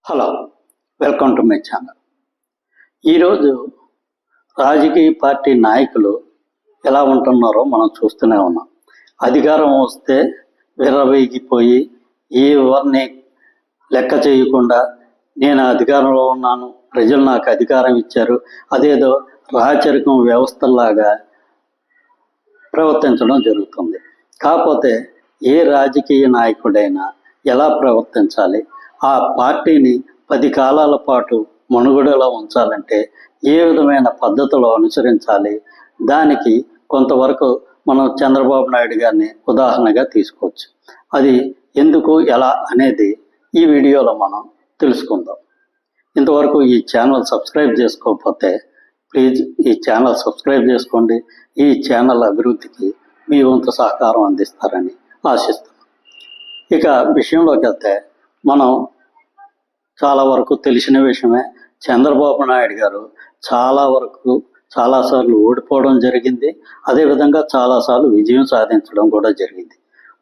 Hello, welcome to my channel. ఈరోజు రాజకీయ party నాయకులు ఎలా ఉంటున్నారో మనం చూస్తూనే ఉన్నాం. అధికారం వస్తే విర్రవీగిపోయి ఎవరిని లెక్క చేయకుండా నేను అధికారంలో ఉన్నాను, ప్రజలు నాకు అధికారం ఇచ్చారు, అదేదో రాచరికం వ్యవస్థలాగా ప్రవర్తించడం జరుగుతుంది. కాకపోతే ఏ రాజకీయ నాయకుడైనా ఎలా ప్రవర్తించాలి, ఆ పార్టీని 10 కాలాల పాటు మనుగడలో ఉంచాలంటే ఏ విధమైన పద్ధతులు అనుసరించాలి, దానికి కొంతవరకు మనం చంద్రబాబు నాయుడు గారిని ఉదాహరణగా తీసుకోవచ్చు. అది ఎందుకు ఎలా అనేది ఈ వీడియోలో మనం తెలుసుకుందాం. ఇంతవరకు ఈ ఛానల్ సబ్స్క్రైబ్ చేసుకోకపోతే ప్లీజ్ ఈ ఛానల్ సబ్స్క్రైబ్ చేసుకోండి. ఈ ఛానల్ అభివృద్ధికి మీ వంతు సహకారం అందిస్తారని ఆశిస్తున్నాం. ఇక విషయంలోకి వెళ్తే మనం చాలా వరకు తెలిసిన విషయమే, చంద్రబాబు నాయుడు గారు చాలాసార్లు ఓడిపోవడం జరిగింది. అదేవిధంగా చాలాసార్లు విజయం సాధించడం కూడా జరిగింది.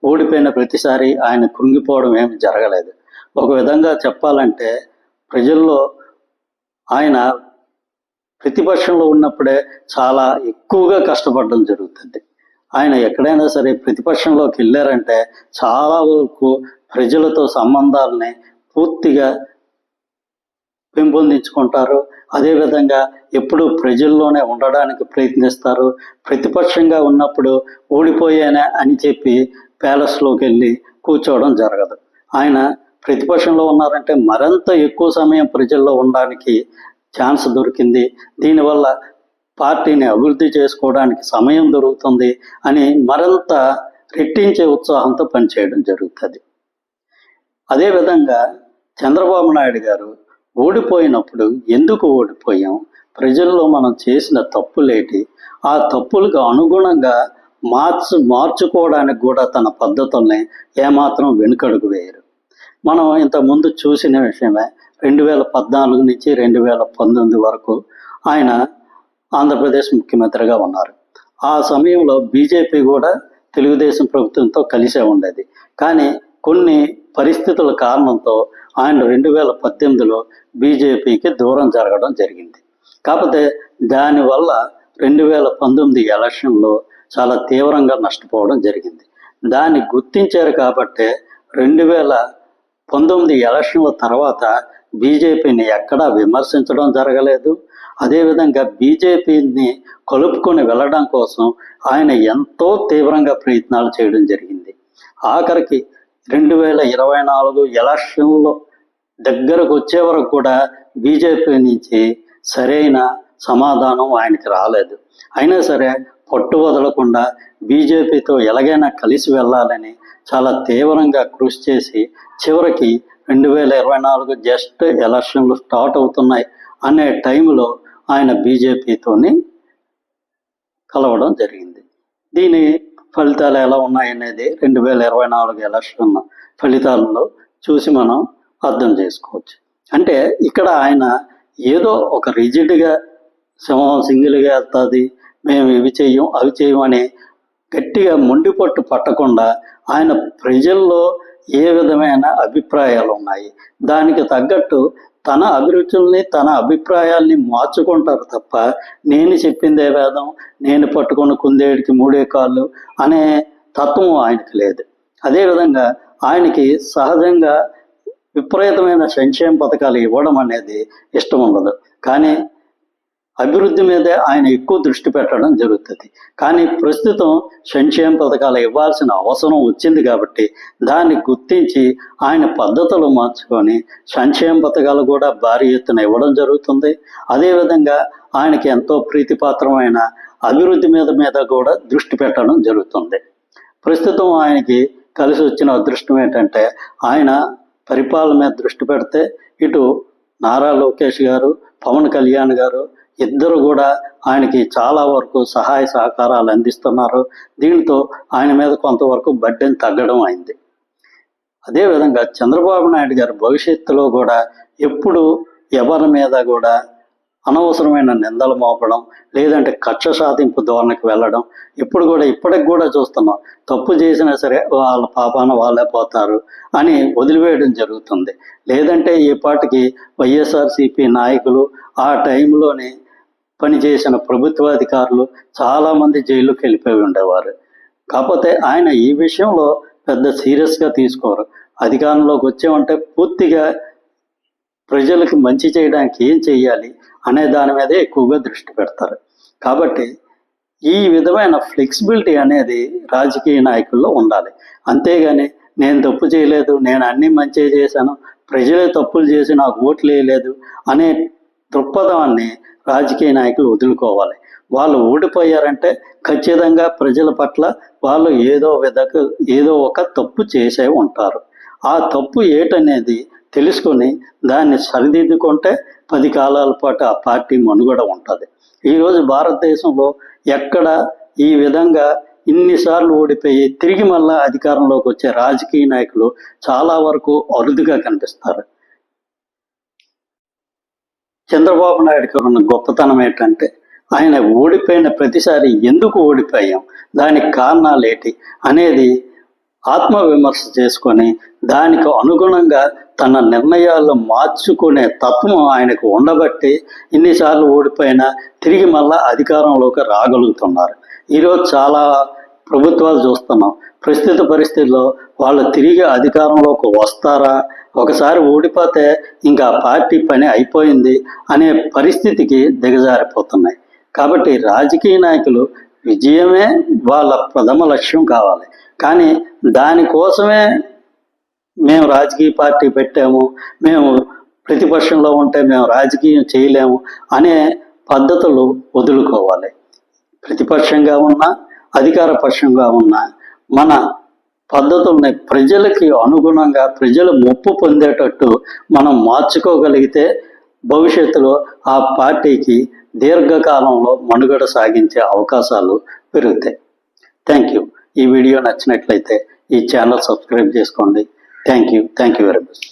ఓడిపోయిన ప్రతిసారి ఆయన కృంగిపోవడం ఏమి జరగలేదు. ఒక విధంగా చెప్పాలంటే ప్రజల్లో ఆయన ప్రతిపక్షంలో ఉన్నప్పుడే చాలా ఎక్కువగా కష్టపడడం జరుగుతుంది. ఆయన ఎక్కడైనా సరే ప్రతిపక్షంలోకి వెళ్ళారంటే చాలా వరకు ప్రజలతో సంబంధాలని పూర్తిగా పెంపొందించుకుంటారు. అదేవిధంగా ఎప్పుడు ప్రజల్లోనే ఉండడానికి ప్రయత్నిస్తారు. ప్రతిపక్షంగా ఉన్నప్పుడు ఓడిపోయానే అని చెప్పి ప్యాలెస్లోకి వెళ్ళి కూర్చోవడం జరగదు. ఆయన ప్రతిపక్షంలో ఉన్నారంటే మరింత ఎక్కువ సమయం ప్రజల్లో ఉండడానికి ఛాన్స్ దొరికింది. దీనివల్ల పార్టీని అభివృద్ధి చేసుకోవడానికి సమయం దొరుకుతుంది అని మరింత రెట్టించే ఉత్సాహంతో పనిచేయడం జరుగుతుంది. అదేవిధంగా చంద్రబాబు నాయుడు గారు ఓడిపోయినప్పుడు ఎందుకు ఓడిపోయాం, ప్రజల్లో మనం చేసిన తప్పులేటి, ఆ తప్పులకు అనుగుణంగా మార్చుకోవడానికి కూడా తన పద్ధతుల్ని ఏమాత్రం వెనుకడుగు వేయరు. మనం ఇంతకుముందు చూసిన విషయమే, 2014 నుంచి 2019 వరకు ఆయన ఆంధ్రప్రదేశ్ ముఖ్యమంత్రిగా ఉన్నారు. ఆ సమయంలో బీజేపీ కూడా తెలుగుదేశం ప్రభుత్వంతో కలిసే ఉండేది. కానీ కొన్ని పరిస్థితుల కారణంతో ఆయన 2018లో బీజేపీకి దూరం జరగడం జరిగింది. కాకపోతే దానివల్ల 2019 ఎలక్షన్లో చాలా తీవ్రంగా నష్టపోవడం జరిగింది. దాన్ని గుర్తించారు కాబట్టి 2019 ఎలక్షన్ల తర్వాత బీజేపీని ఎక్కడా విమర్శించడం జరగలేదు. అదేవిధంగా బీజేపీని కలుపుకొని వెళ్ళడం కోసం ఆయన ఎంతో తీవ్రంగా ప్రయత్నాలు చేయడం జరిగింది. ఆఖరికి 2024 ఎలక్షన్లో దగ్గరకు వచ్చే వరకు కూడా బీజేపీ నుంచి సరైన సమాధానం ఆయనకి రాలేదు. అయినా సరే పట్టు వదలకుండా బీజేపీతో ఎలాగైనా కలిసి వెళ్ళాలని చాలా తీవ్రంగా కృషి చేసి చివరికి 2024 జస్ట్ ఎలక్షన్లు స్టార్ట్ అవుతున్నాయి అనే టైంలో ఆయన బీజేపీతోని కలవడం జరిగింది. దీని ఫలితాలు ఎలా ఉన్నాయనేది 2024 ఎలక్షన్ ఫలితాలలో చూసి మనం అర్థం చేసుకోవచ్చు. అంటే ఇక్కడ ఆయన ఏదో ఒక రిజిడ్గా సింహం సింగిల్గా వెళ్తుంది, మేము ఇవి చెయ్యం అవి చెయ్యం అని గట్టిగా మొండిపట్టు పట్టకుండా ఆయన ప్రజల్లో ఏ విధమైన అభిప్రాయాలు ఉన్నాయి, దానికి తగ్గట్టు తన అభిరుచుల్ని తన అభిప్రాయాల్ని మార్చుకుంటారు తప్ప నేను చెప్పిందే వేదం, నేను పట్టుకుని కుందేడికి 3 కాళ్ళు అనే తత్వం ఆయనకి లేదు. అదేవిధంగా ఆయనకి సహజంగా విపరీతమైన సంక్షేమ పథకాలు ఇవ్వడం అనేది ఇష్టం ఉండదు. కానీ అభివృద్ధి మీదే ఆయన ఎక్కువ దృష్టి పెట్టడం జరుగుతుంది. కానీ ప్రస్తుతం సంక్షేమ పథకాలు ఇవ్వాల్సిన అవసరం వచ్చింది కాబట్టి దాన్ని గుర్తించి ఆయన పద్ధతులు మార్చుకొని సంక్షేమ పథకాలు కూడా భారీ ఎత్తున ఇవ్వడం జరుగుతుంది. అదేవిధంగా ఆయనకి ఎంతో ప్రీతిపాత్రమైన అభివృద్ధి మీద కూడా దృష్టి పెట్టడం జరుగుతుంది. ప్రస్తుతం ఆయనకి కలిసి వచ్చిన అదృష్టం ఏంటంటే ఆయన పరిపాలన మీద దృష్టి పెడితే ఇటు నారా లోకేష్ గారు, పవన్ కళ్యాణ్ గారు ఇద్దరు కూడా ఆయనకి చాలా వరకు సహాయ సహకారాలు అందిస్తున్నారు. దీంతో ఆయన మీద కొంతవరకు బడ్డెన్ తగ్గడం అయింది. అదేవిధంగా చంద్రబాబు నాయుడు గారు భవిష్యత్తులో కూడా ఎప్పుడు ఎవరి మీద కూడా అనవసరమైన నిందలు మోపడం, లేదంటే కక్ష సాధింపు ధోరణికి వెళ్ళడం ఇప్పటికి కూడా చూస్తున్నాం. తప్పు చేసినా సరే వాళ్ళ పాపాన వాళ్ళే పోతారు అని వదిలివేయడం జరుగుతుంది. లేదంటే ఈ పాటికి వైఎస్ఆర్సీపీ నాయకులు ఆ టైంలోనే పనిచేసిన ప్రభుత్వాధికారులు చాలామంది జైలుకి వెళ్ళిపోయి ఉండేవారు. కాకపోతే ఆయన ఈ విషయంలో పెద్ద సీరియస్గా తీసుకోరు. అధికారంలోకి వచ్చామంటే పూర్తిగా ప్రజలకు మంచి చేయడానికి ఏం చేయాలి అనే దాని మీదే ఎక్కువగా దృష్టి పెడతారు. కాబట్టి ఈ విధమైన ఫ్లెక్సిబిలిటీ అనేది రాజకీయ నాయకుల్లో ఉండాలి. అంతేగాని నేను తప్పు చేయలేదు, నేను అన్ని మంచి చేశాను, ప్రజలే తప్పులు చేసి నాకు ఓట్లు వేయలేదు అనే దృక్పథాన్ని రాజకీయ నాయకులు వదులుకోవాలి. వాళ్ళు ఓడిపోయారంటే ఖచ్చితంగా ప్రజల పట్ల వాళ్ళు ఏదో ఒక తప్పు చేసే ఉంటారు. ఆ తప్పు ఏటనేది తెలుసుకొని దాన్ని సరిదిద్దుకుంటే 10 కాలాల పాటు ఆ పార్టీ మనుగడ ఉంటుంది. ఈరోజు భారతదేశంలో ఎక్కడ ఈ విధంగా ఇన్నిసార్లు ఓడిపోయి తిరిగి మళ్ళా అధికారంలోకి వచ్చే రాజకీయ నాయకులు చాలా వరకు అరుదుగా కనిపిస్తారు. చంద్రబాబు నాయుడుకి ఉన్న గొప్పతనం ఏంటంటే ఆయన ఓడిపోయిన ప్రతిసారి ఎందుకు ఓడిపోయాం, దానికి కారణాలు ఏంటి అనేది ఆత్మవిమర్శ చేసుకొని దానికి అనుగుణంగా తన నిర్ణయాలు మార్చుకునే తత్వం ఆయనకు ఉండబట్టి ఇన్నిసార్లు ఓడిపోయినా తిరిగి మళ్ళా అధికారంలోకి రాగలుగుతున్నారు. ఈరోజు చాలా ప్రభుత్వాలు చూస్తున్నాం. ప్రస్తుత పరిస్థితుల్లో వాళ్ళు తిరిగి అధికారంలోకి వస్తారా, ఒకసారి ఓడిపోతే ఇంకా పార్టీ పని అయిపోయింది అనే పరిస్థితికి దిగజారిపోతున్నాయి. కాబట్టి రాజకీయ నాయకులు విజయమే వాళ్ళ ప్రథమ లక్ష్యం కావాలి. కానీ దానికోసమే మేము రాజకీయ పార్టీ పెట్టాము, మేము ప్రతిపక్షంలో ఉంటే మేము రాజకీయం చేయలేము అనే పద్ధతులు వదులుకోవాలి. ప్రతిపక్షంగా ఉన్నా అధికార పక్షంగా ఉన్నా మన పద్ధతుల్ని ప్రజలకి అనుగుణంగా ప్రజలు మెప్పు పొందేటట్టు మనం మార్చుకోగలిగితే భవిష్యత్తులో ఆ పార్టీకి దీర్ఘకాలంలో మనుగడ సాగించే అవకాశాలు పెరుగుతాయి. Thank you. ఈ వీడియో నచ్చినట్లయితే ఈ ఛానల్ సబ్స్క్రైబ్ చేసుకోండి. Thank you very much.